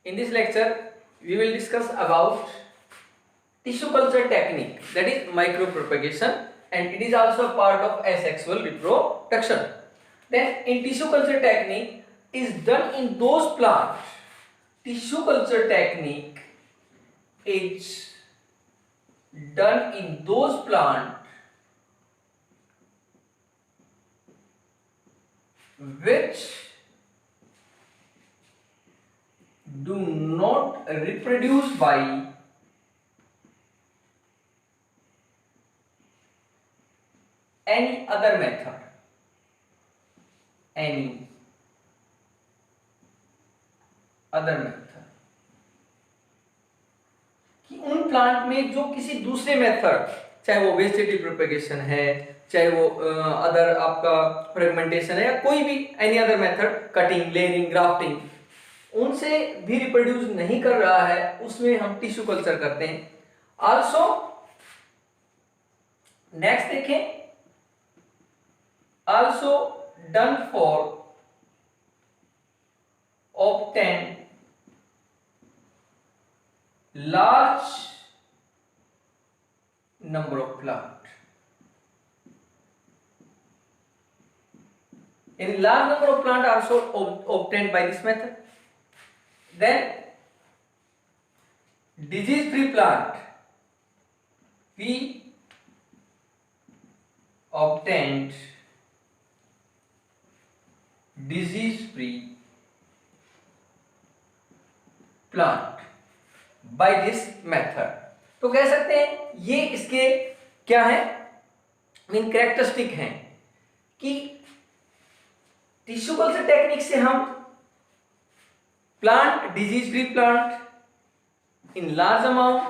In this lecture, we will discuss about tissue culture technique, that is micropropagation, and it is also a part of asexual reproduction. Then in tissue culture technique is done in those plants. Tissue culture technique is done in those plants which do not reproduce by any other method. Any other method. कि उन plant में जो किसी दूसरे method, चाहे वो vegetative propagation है, चाहे वो अदर आपका फ्रेगमेंटेशन है, या कोई भी any other method, cutting, layering, grafting, उनसे भी रिप्रोड्यूस नहीं कर रहा है, उसमें हम टिश्यू कल्चर करते हैं. आल्सो नेक्स्ट देखें, also done for obtain large number of plant. In large number of plant also obtained by this method. Then disease free plant, we obtained disease free plant by this method. तो कह सकते हैं ये इसके क्या है, mean characteristic हैं कि टिश्यू कल्चर टेक्निक से हम plant, disease free plant in large amount,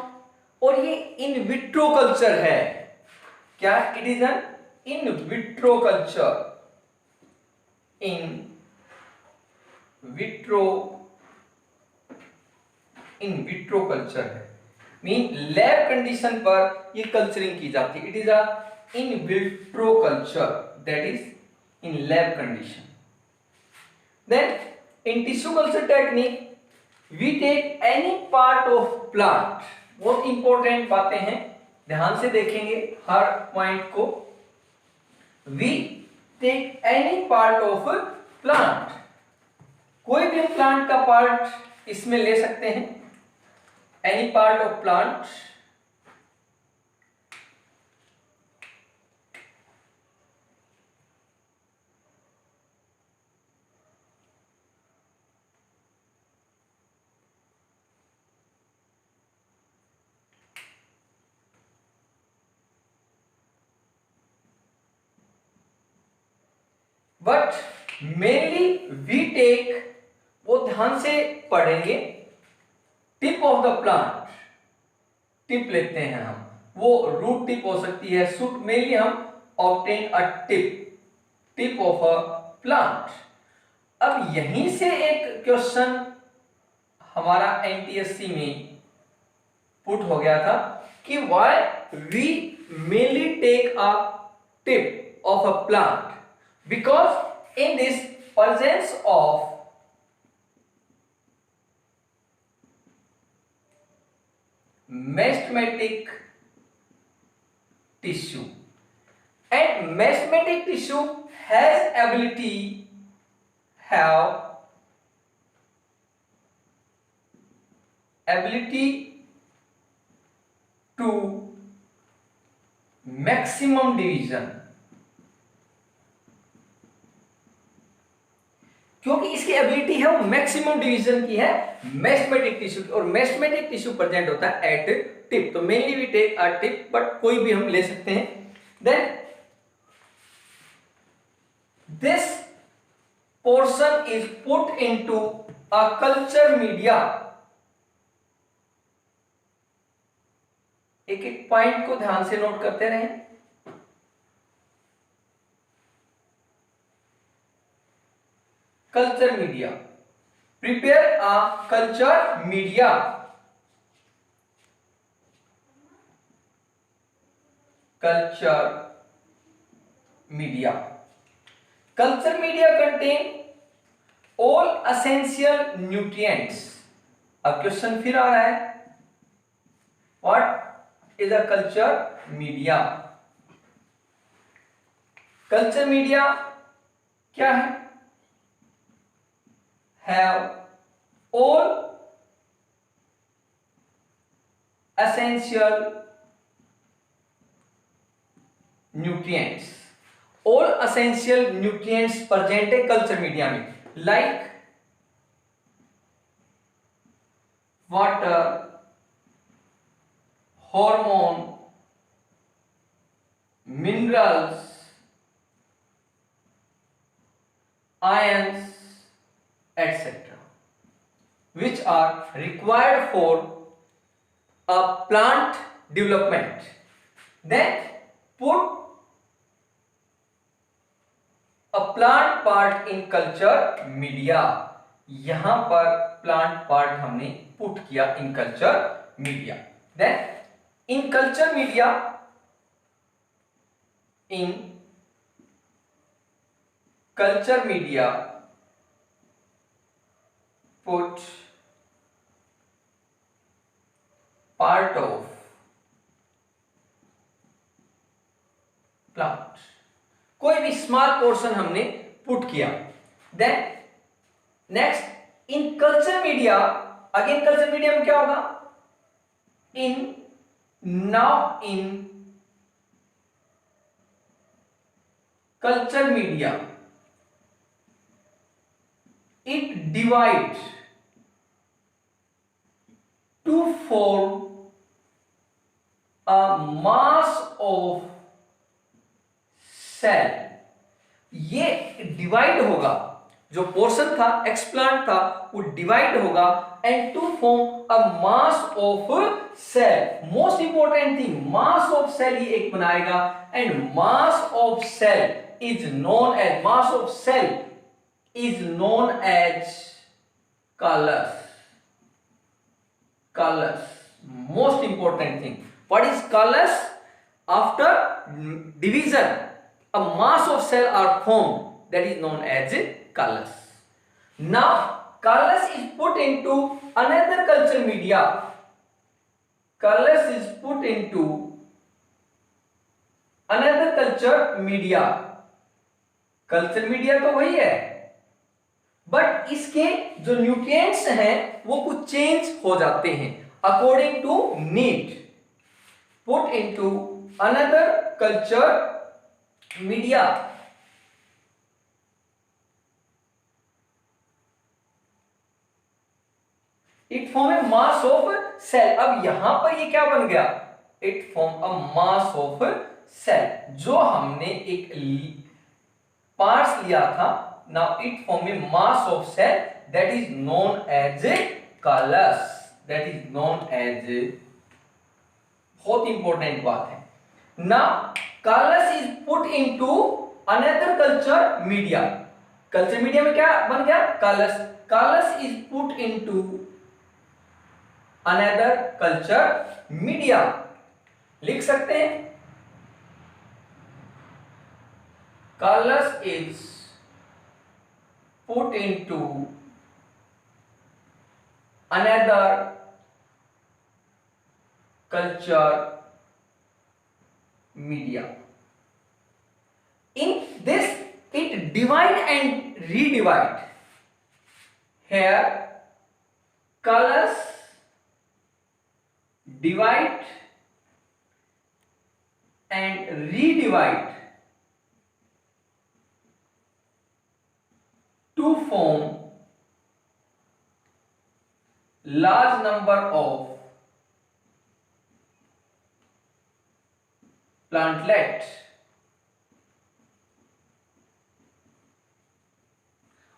और ये इन विट्रो कल्चर है. क्या? It is an in vitro culture. In vitro culture है, मीन लैब कंडीशन पर ये कल्चरिंग की जाती है. It is a in vitro culture, that is in lab condition. Then in tissue culture technique we take any part of plant. बहुत important बातें हैं, ध्यान से देखेंगे हर पॉइंट को. We take any part of plant, कोई भी प्लांट का पार्ट इसमें ले सकते हैं. Any part of plant but mainly we take, वो ध्यान से पढ़ेंगे, tip of the plant. Tip लेते हैं हम, वो रूट टिप हो सकती है, शूट, मेनली हम obtain a tip of a plant. अब यहीं से एक क्वेश्चन हमारा एनटीएससी में पुट हो गया था कि why we mainly take a tip of a plant, because in this presence of meristematic tissue, and mesomatic tissue has ability to maximum division. क्योंकि इसकी एबिलिटी है वो मैक्सिमम डिवीजन की है मेस्टमेटिक टिश्यू की, और मेस्टमेटिक टिश्यू प्रेजेंट होता है एट टिप. तो mainly we take a tip, but कोई भी हम ले सकते हैं. Then this portion is put into a culture media. एक एक पॉइंट को ध्यान से नोट करते रहें. culture media, prepare a culture media. Culture media contain all essential nutrients. अब क्वेश्चन फिर आ रहा है, what is a culture media? Culture media क्या है? Have all essential nutrients, all essential nutrients present है कल्चर मीडिया में, like water, hormone, minerals, ions, etc., which are required for a plant development. Then put a plant part in culture media. यहां पर plant part हमने put किया in culture media. Then in culture media, in culture media put part of plant, कोई भी small portion हमने put किया. Then next in culture media, again culture media में क्या होगा? In now in culture media it divides to form a mass of cell. ये divide होगा, जो पोर्शन था एक्सप्लांट था वो डिवाइड होगा and to form a mass of cell. Most important thing, mass of cell ये एक बनाएगा and mass of cell is known as, mass of cell is known as callus. Callus, most important thing. What is callus? After division a mass of cell are formed, that is known as callus. Now callus is put into another culture media. Callus is put into another culture media. Culture media तो वही है, but इसके जो nutrients हैं वो कुछ change हो जाते हैं according to need. Put into another culture media. It form a mass of cell. अब यहां पर ये क्या बन गया? It form a mass of cell. जो हमने एक पार्ट्स लिया था, now it form a mass of cell that is known as a callus. That is known as a, बहुत इंपॉर्टेंट बात है. now callus is put into another culture media. Culture media में क्या बन गया? callus. callus is put into another culture media. लिख सकते हैं callus is put into another culture media. In this it divide and redivide. Here callus divide and redivide to form large number of plantlets.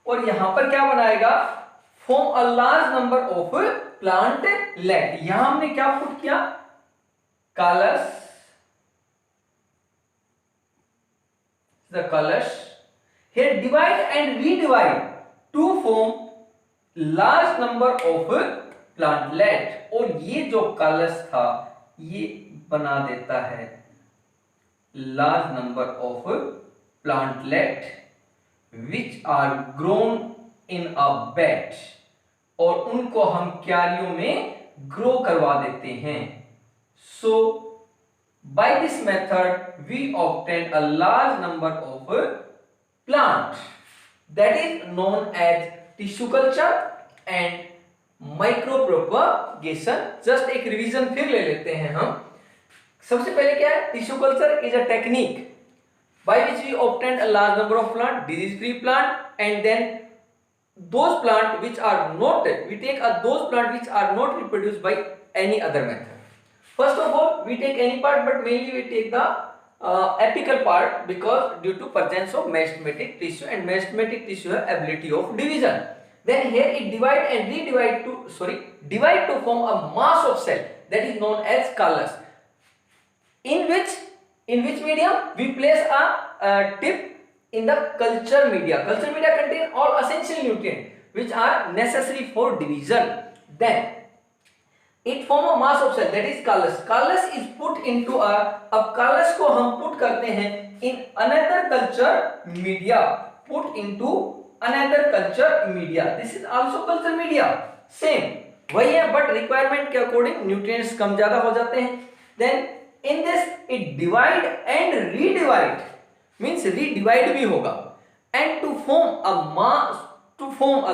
और यहां पर क्या बनाएगा? Form a large number of plantlet. यहां हमने क्या पुट किया? कलस, the callus. Here divide and redivide to form large number of plantlet. और ये जो callus था ये बना देता है large number of plantlet which are grown in a bed और उनको हम क्यारियों में ग्रो करवा देते हैं। So by this method we obtain a large number of plant that is known as tissue culture and micro propagation. Just एक revision फिर ले लेते हैं हम। सबसे पहले क्या है, tissue culture is a technique by which we obtain a large number of plant, disease free plant, and then those plant which are not, we take those plant which are not reproduced by any other method. First of all, we take any part, but mainly we take the apical part, because due to presence of meristematic tissue, and meristematic tissue have ability of division. Then here it divide and redivide to divide to form a mass of cell that is known as callus, in which medium we place a tip in the culture media. Culture media contain all essential nutrients which are necessary for division. Then it form a mass of cell that is callus. Callus is put into अब callus को हम put करते हैं in another culture media. Put into another culture media. This is also culture media. Same वही है, but requirement के according nutrients कम ज़्यादा हो जाते हैं. Then in this it divide and redivide, means redivide भी होगा, and to form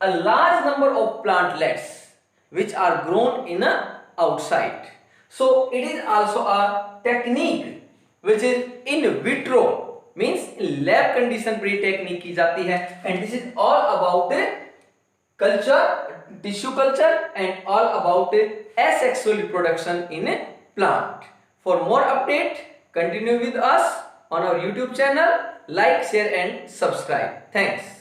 a large number of plantlets which are grown in a outside. So it is also a technique which is in vitro, means lab condition पर technique की जाती है, and this is all about culture, tissue culture, and all about asexual reproduction in plant. For more update, continue with us on our YouTube channel. Like, share and subscribe. Thanks.